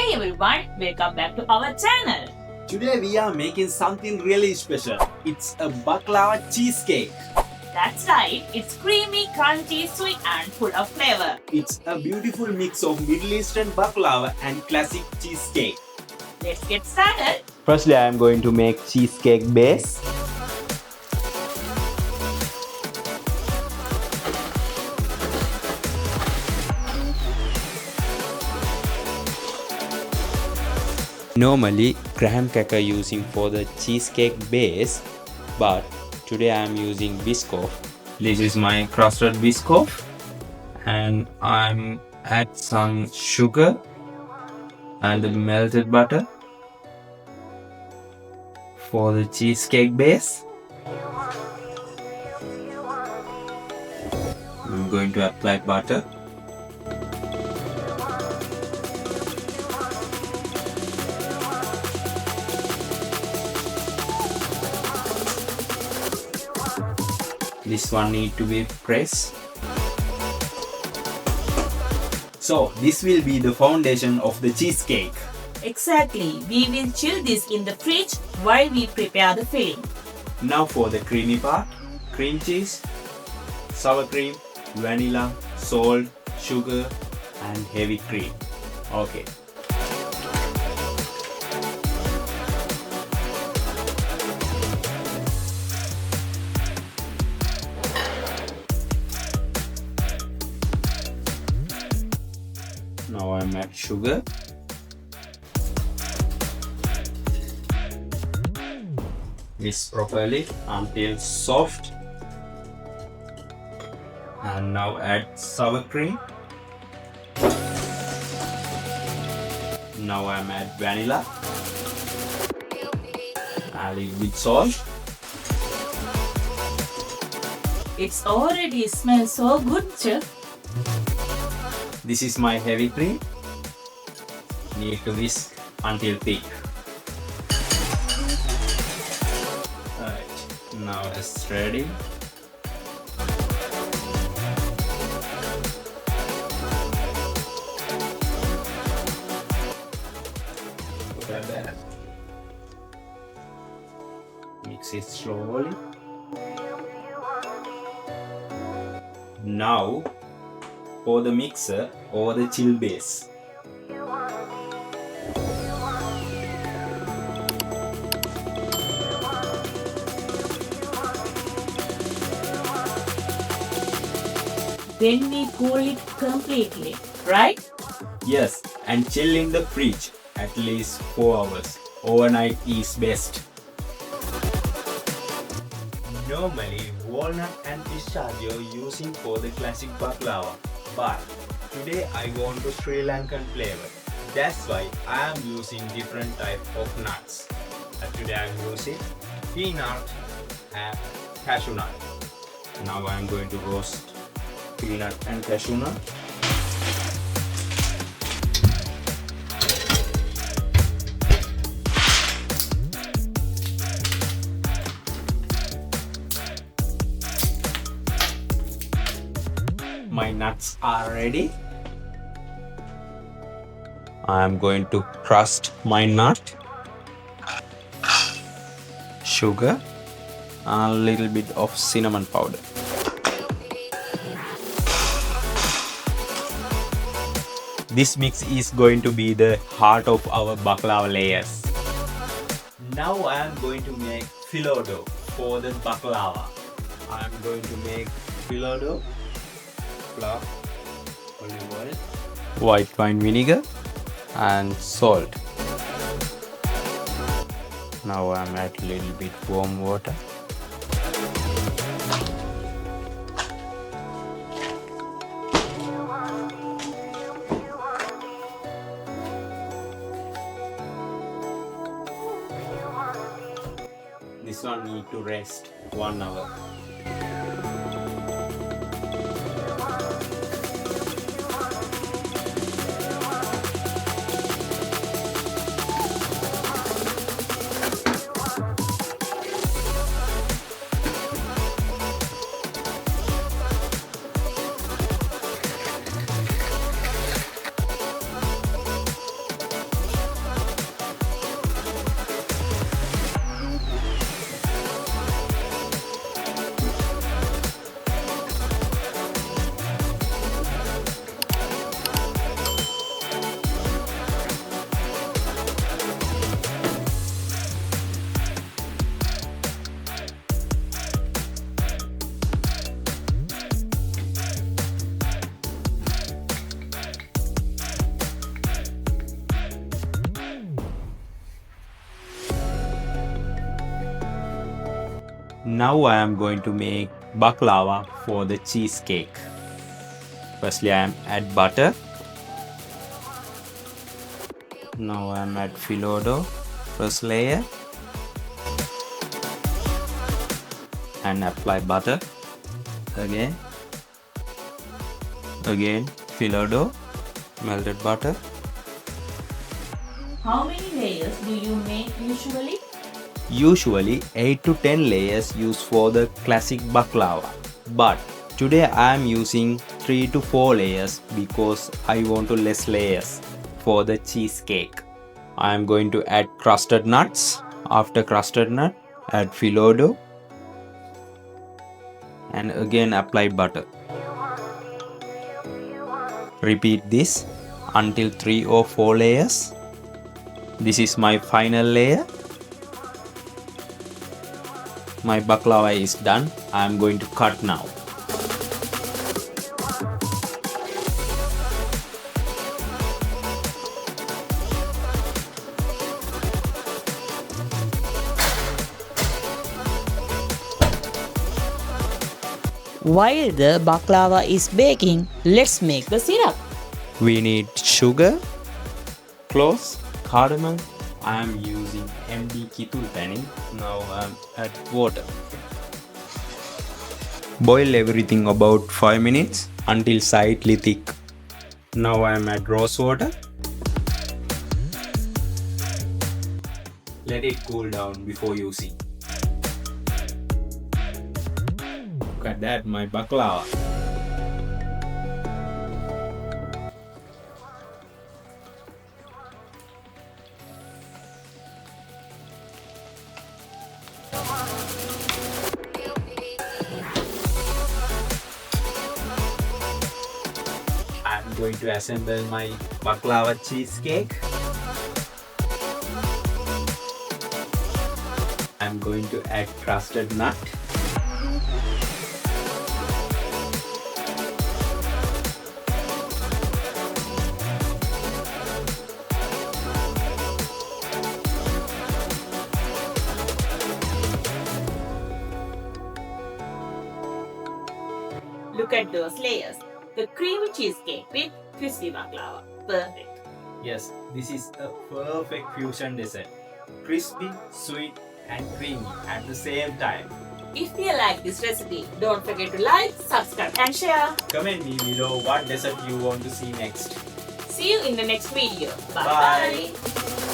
Hi everyone, welcome back to our channel. Today we are making something really special. It's a baklava cheesecake. That's right, it's creamy, crunchy, sweet and full of flavor. It's a beautiful mix of Middle Eastern baklava and classic cheesecake. Let's get started. Firstly, I am going to make cheesecake base. Normally, graham cracker using for the cheesecake base, but today I am using Biscoff. This is my crusted Biscoff, and I'm add some sugar and the melted butter for the cheesecake base. I'm going to apply butter. This one need to be pressed. So this will be the foundation of the cheesecake. Exactly, we will chill this in the fridge while we prepare the filling. Now for the creamy part: cream cheese, sour cream, vanilla, salt, sugar and heavy cream. Okay. Now I'm at sugar. Mix properly until soft. And now add sour cream. Now I'm at vanilla. A little bit salt. It's already smells so good, Chef. This is my heavy cream. Need to whisk until thick. Alright, now it's ready. Look at that. Mix it slowly. Now pour the mixer over the chill base. Then we cool it completely, right? Yes, and chill in the fridge at least 4 hours. Overnight is best. Normally, walnut and pistachio using for the classic baklava, but today I want a Sri Lankan flavor. That's why I am using different type of nuts. Today I am using peanut and cashew nut. Now I am going to roast peanut and cashew nut. My nuts are ready. I am going to crust my nut, sugar, and a little bit of cinnamon powder. This mix is going to be the heart of our baklava layers. Now I am going to make phyllo dough for the baklava. I am going to make phyllo dough. Flour, olive oil, white wine vinegar and salt. Now I'm at a little bit warm water. This one need to rest 1 hour. Now I am going to make baklava for the cheesecake. Firstly I am add butter. Now I am add phyllo dough, first layer, and apply butter. Again phyllo dough, melted butter. How many layers do you make usually? Usually 8 to 10 layers used for the classic baklava, but today I am using 3 to 4 layers because I want to less layers for the cheesecake. I am going to add crusted nuts. After crusted nut, add phyllo dough and again apply butter. Repeat this until 3 or 4 layers. This is my final layer. My baklava is done. I am going to cut now. While the baklava is baking, let's make The syrup. We need sugar, cloves, cardamom. I am using MD Kitul panning. Now I am add water. Boil everything about 5 minutes until slightly thick. Now I am add rose water. Let it cool down before using. Look at that, my baklava. I'm going to assemble my baklava cheesecake. I'm going to add crusted nut. Look at those layers. The creamy cheesecake with crispy baklava. Perfect. Yes, this is a perfect fusion dessert. Crispy, sweet and creamy at the same time. If you like this recipe, don't forget to like, subscribe and share. Comment me below what dessert you want to see next. See you in the next video. Bye Bye. bye.